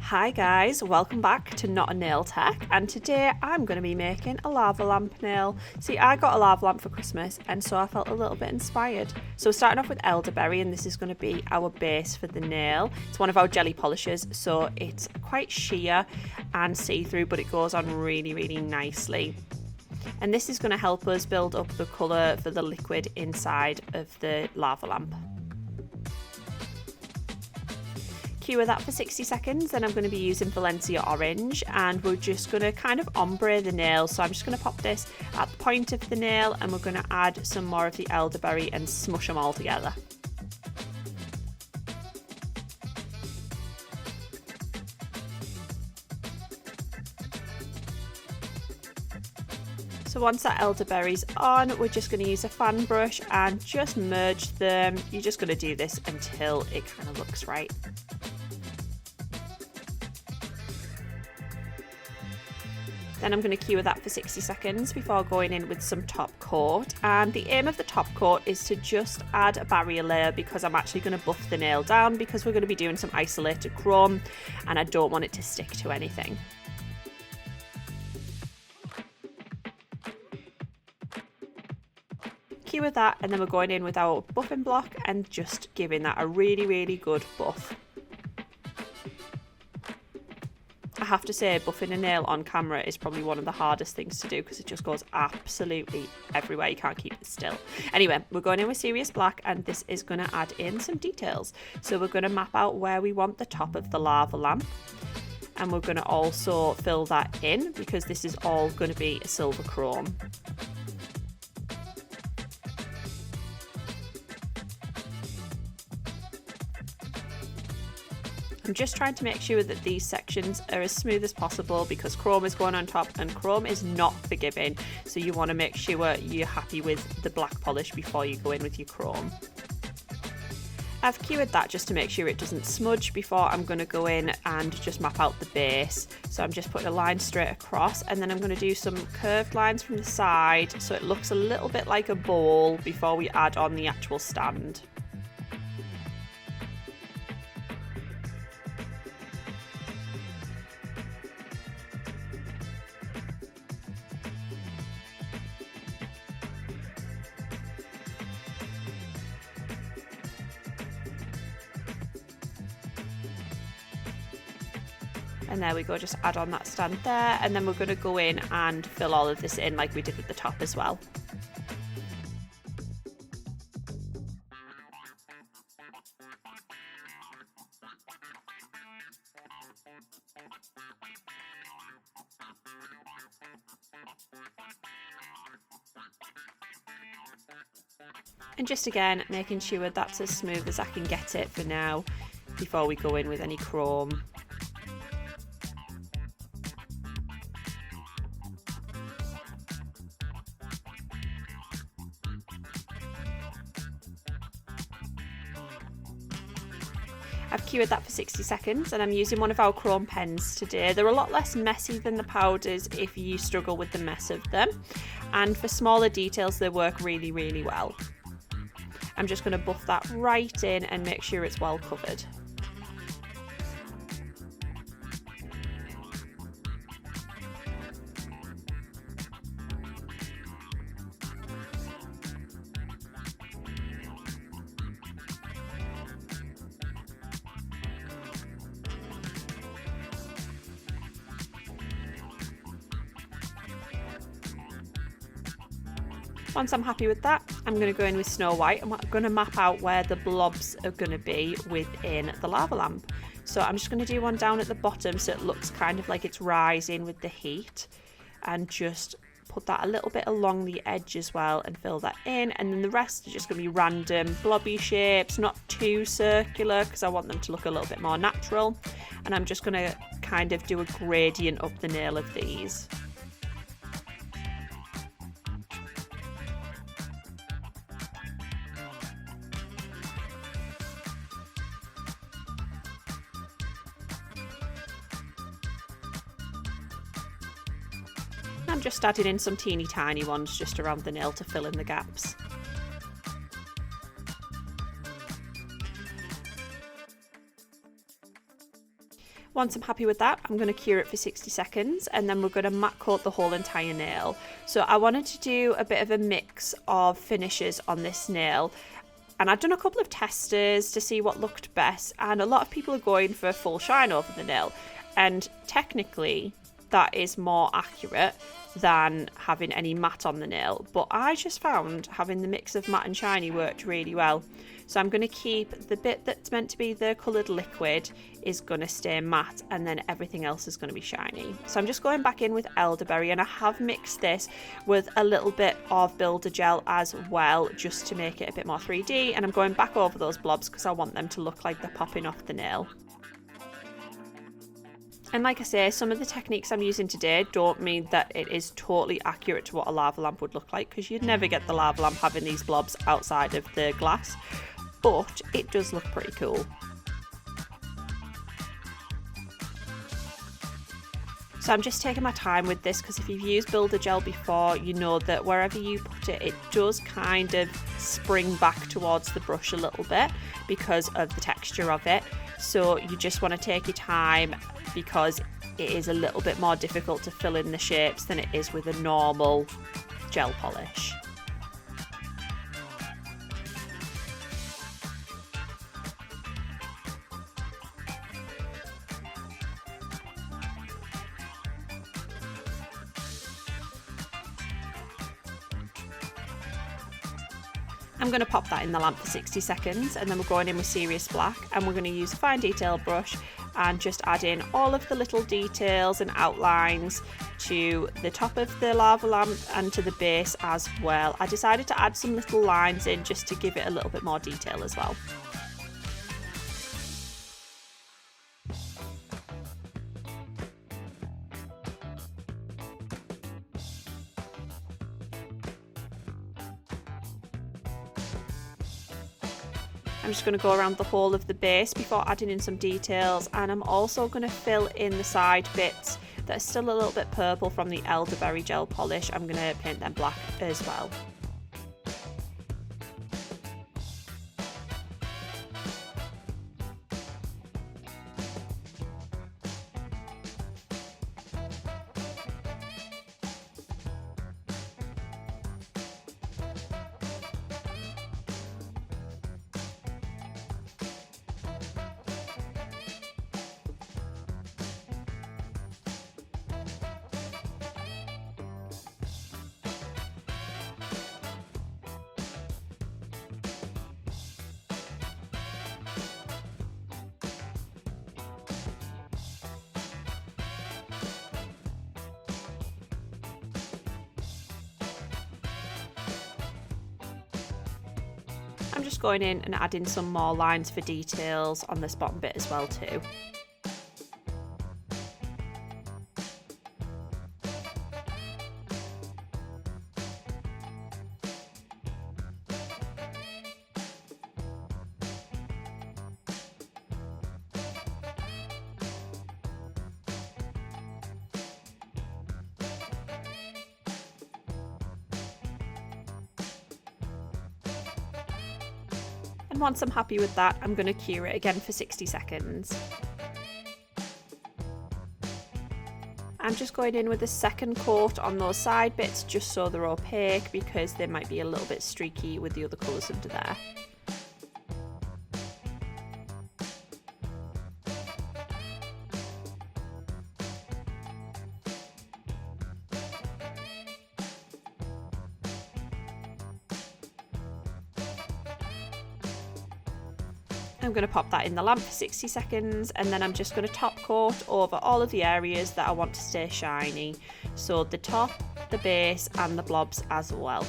Hi guys, welcome back to Not a Nail Tech, and today I'm going to be making a lava lamp nail. See, I got a lava lamp for Christmas and so I felt a little bit inspired. So we're starting off with elderberry, and this is going to be our base for the nail. It's one of our jelly polishes, so it's quite sheer and see-through, but it goes on really nicely. And this is going to help us build up the colour for the liquid inside of the lava lamp. Cure that for 60 seconds, then I'm going to be using Valencia Orange, and we're just going to kind of ombre the nail. So I'm just going to pop this at the point of the nail, and we're going to add some more of the elderberry and smush them all together. So once that elderberry's on, we're just going to use a fan brush and just merge them. You're just going to do this until it kind of looks right. Then I'm going to cure that for 60 seconds before going in with some top coat. And the aim of the top coat is to just add a barrier layer, because I'm actually going to buff the nail down because we're going to be doing some isolated chrome and I don't want it to stick to anything. Cure that, and then we're going in with our buffing block and just giving that a really good buff. I have to say, buffing a nail on camera is probably one of the hardest things to do because it just goes absolutely everywhere. You can't keep it still. Anyway, we're going in with Serious Black, and this is going to add in some details. So we're going to map out where we want the top of the lava lamp, and we're going to also fill that in because this is all going to be a silver chrome. I'm just trying to make sure that these sections are as smooth as possible because chrome is going on top and chrome is not forgiving, so you want to make sure you're happy with the black polish before you go in with your chrome. I've cured that just to make sure it doesn't smudge before I'm going to go in and just map out the base. So I'm just putting a line straight across, and then I'm going to do some curved lines from the side so it looks a little bit like a bowl before we add on the actual stand. And there we go, just add on that stand there, and then we're going to go in and fill all of this in like we did with the top as well. And just again, making sure that's as smooth as I can get it for now before we go in with any chrome. I've cured that for 60 seconds, and I'm using one of our chrome pens today. They're a lot less messy than the powders if you struggle with the mess of them, and for smaller details they work really well. I'm just going to buff that right in and make sure it's well covered. Once I'm happy with that, I'm going to go in with Snow White, and we're going to map out where the blobs are going to be within the lava lamp. So I'm just going to do one down at the bottom so it looks kind of like it's rising with the heat, and just put that a little bit along the edge as well and fill that in. And then the rest are just going to be random blobby shapes, not too circular because I want them to look a little bit more natural. And I'm just going to kind of do a gradient up the nail of these. I'm just adding in some teeny tiny ones just around the nail to fill in the gaps. Once I'm happy with that, I'm going to cure it for 60 seconds and then we're going to matte coat the whole entire nail. So I wanted to do a bit of a mix of finishes on this nail, and I've done a couple of testers to see what looked best, and a lot of people are going for full shine over the nail, and technically that is more accurate than having any matte on the nail, but I just found having the mix of matte and shiny worked really well. So I'm going to keep the bit that's meant to be the coloured liquid is going to stay matte, and then everything else is going to be shiny. So I'm just going back in with elderberry, and I have mixed this with a little bit of builder gel as well, just to make it a bit more 3D, and I'm going back over those blobs because I want them to look like they're popping off the nail. And like I say, some of the techniques I'm using today don't mean that it is totally accurate to what a lava lamp would look like, because you'd never get the lava lamp having these blobs outside of the glass, but it does look pretty cool. So I'm just taking my time with this, because if you've used builder gel before, you know that wherever you put it, it does kind of spring back towards the brush a little bit because of the texture of it. So you just want to take your time, because it is a little bit more difficult to fill in the shapes than it is with a normal gel polish. I'm going to pop that in the lamp for 60 seconds, and then we're going in with Serious Black, and we're going to use a fine detail brush and just add in all of the little details and outlines to the top of the lava lamp and to the base as well. I decided to add some little lines in just to give it a little bit more detail as well. I'm just going to go around the whole of the base before adding in some details, and I'm also going to fill in the side bits that are still a little bit purple from the elderberry gel polish. I'm going to paint them black as well. I'm just going in and adding some more lines for details on this bottom bit as well too. And once I'm happy with that, I'm going to cure it again for 60 seconds. I'm just going in with a second coat on those side bits just so they're opaque, because they might be a little bit streaky with the other colours under there. I'm going to pop that in the lamp for 60 seconds, and then I'm just going to top coat over all of the areas that I want to stay shiny. So the top, the base and the blobs as well.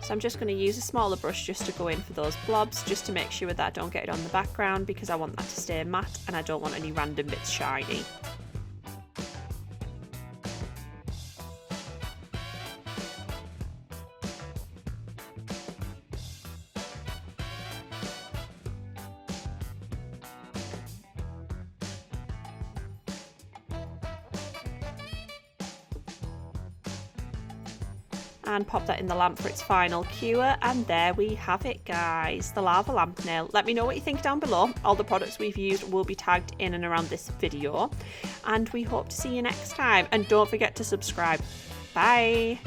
So I'm just going to use a smaller brush just to go in for those blobs, just to make sure that I don't get it on the background, because I want that to stay matte and I don't want any random bits shiny. and pop that in the lamp for its final cure. And there we have it, guys, the lava lamp nail. Let me know what you think down below. All the products we've used will be tagged in and around this video, and we hope to see you next time. And don't forget to subscribe. Bye.